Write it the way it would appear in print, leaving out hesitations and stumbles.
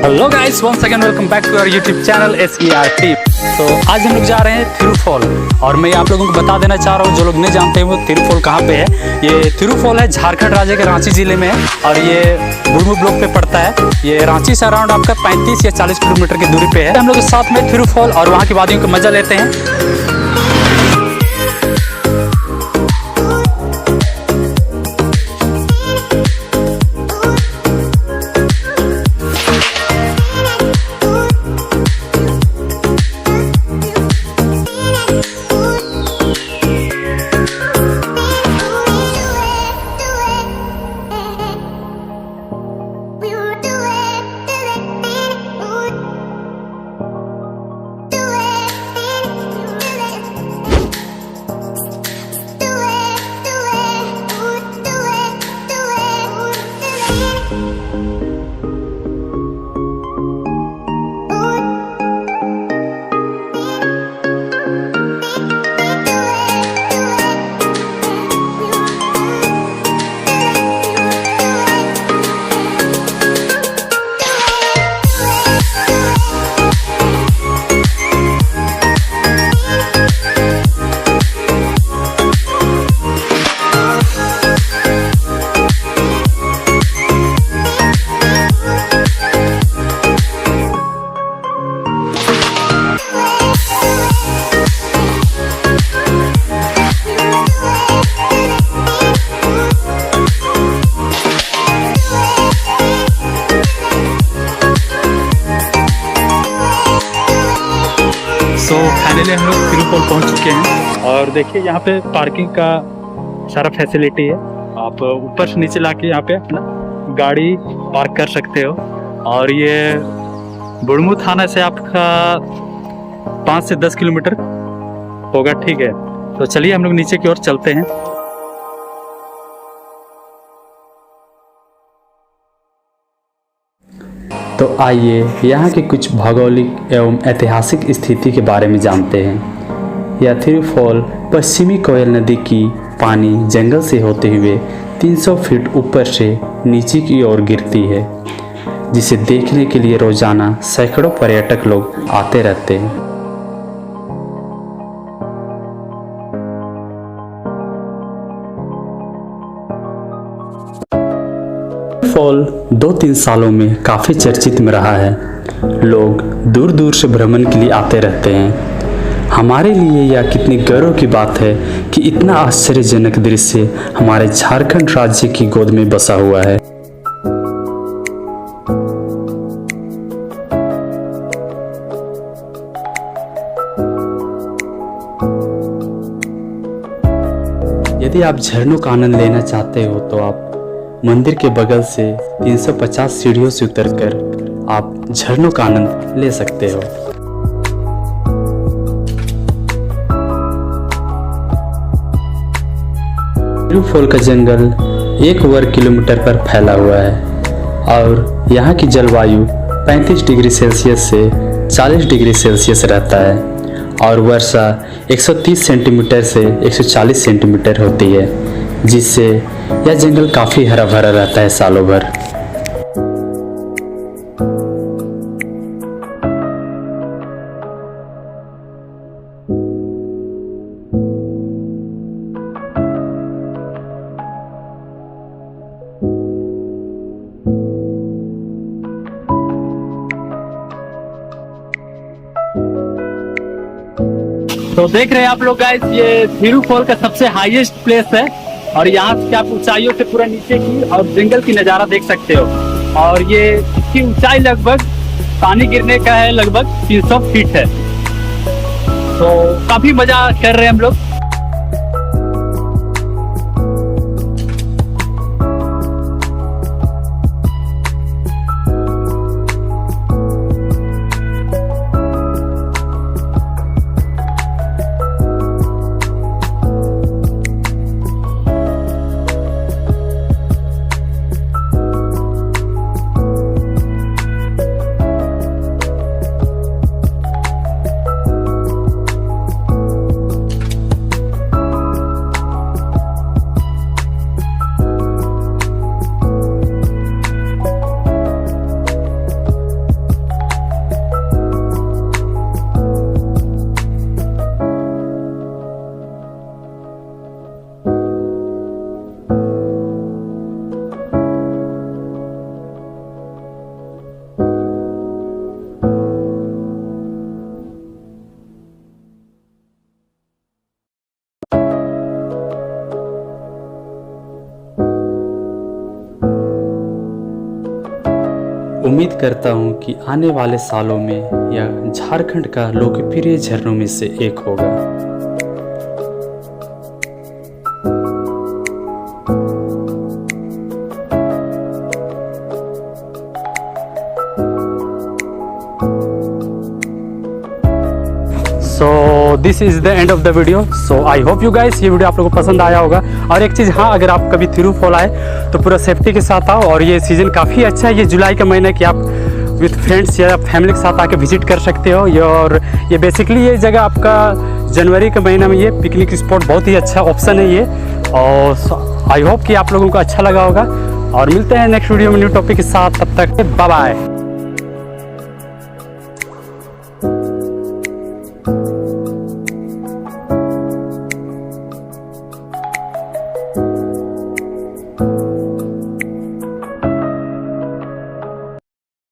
Hello guys, once again welcome back to our YouTube channel SERT। तो आज हम लोग जा रहे हैं तिरु फॉल और मैं आप लोगों को बता देना चाह रहा हूँ, जो लोग नहीं जानते हैं वो तिरु फॉल कहाँ पे है। ये तिरु फॉल है झारखंड राज्य के रांची जिले में है और ये बुढ़मू ब्लॉक पे पड़ता है। ये रांची से अराउंड आपका 35 या 40 किलोमीटर की दूरी पे है। हम लोग साथ में तिरु फॉल और वहाँ की वादियों का मजा लेते हैं। तो फाइनली हम लोग तिरु फॉल पहुँच चुके हैं और देखिए यहाँ पे पार्किंग का सारा फैसिलिटी है। आप ऊपर से नीचे लाके यहाँ पे अपना गाड़ी पार्क कर सकते हो। और ये बुढ़मू थाना से आपका 5 से 10 किलोमीटर होगा, ठीक है। तो चलिए हम लोग नीचे की ओर चलते हैं। तो आइए यहाँ के कुछ भौगोलिक एवं ऐतिहासिक स्थिति के बारे में जानते हैं। यह तिरु फॉल पश्चिमी कोयल नदी की पानी जंगल से होते हुए 300 फीट ऊपर से नीचे की ओर गिरती है, जिसे देखने के लिए रोजाना सैकड़ों पर्यटक लोग आते रहते हैं। फॉल 2-3 सालों में काफ़ी चर्चित में रहा है। लोग दूर दूर से भ्रमण के लिए आते रहते हैं। हमारे लिए यह कितनी गौरव की बात है कि इतना आश्चर्यजनक दृश्य हमारे झारखंड राज्य की गोद में बसा हुआ है। यदि आप झरनों का आनंद लेना चाहते हो तो आप मंदिर के बगल से 350 सीढ़ियों से उतरकर आप झरनों का आनंद ले सकते हो। तिरु फॉल का जंगल 1 वर्ग किलोमीटर पर फैला हुआ है और यहाँ की जलवायु 35 डिग्री सेल्सियस से 40 डिग्री सेल्सियस रहता है और वर्षा 130 सेंटीमीटर से 140 सेंटीमीटर होती है, जिससे यह जंगल काफ़ी हरा भरा रहता है सालों भर। तो देख रहे हैं आप लोग गाइस, ये तिरु फॉल का सबसे हाईएस्ट प्लेस है और यहाँ से आप ऊंचाइयों से पूरा नीचे की और जंगल की नज़ारा देख सकते हो। और ये इसकी ऊंचाई लगभग पानी गिरने का है, लगभग 300 फीट है। तो काफ़ी मज़ा कर रहे हैं हम लोग। उम्मीद करता हूँ कि आने वाले सालों में यह झारखंड का लोकप्रिय झरनों में से एक होगा। So this is the end of the video. So I hope you guys ये वीडियो आप लोगों को पसंद आया होगा। और एक चीज़, हाँ, अगर आप कभी थिरु फॉल आए तो पूरा सेफ्टी के साथ आओ। और ये सीज़न काफ़ी अच्छा है, ये जुलाई का महीना कि आप विथ फ्रेंड्स या फैमिली के साथ आके विजिट कर सकते हो। और ये बेसिकली ये जगह आपका जनवरी के महीना में ये पिकनिक स्पॉट बहुत ही अच्छा ऑप्शन है ये। और आई होप कि आप लोगों को अच्छा लगा होगा। और मिलते हैं नेक्स्ट वीडियो में न्यू टॉपिक के साथ, तब तक बाय बाय।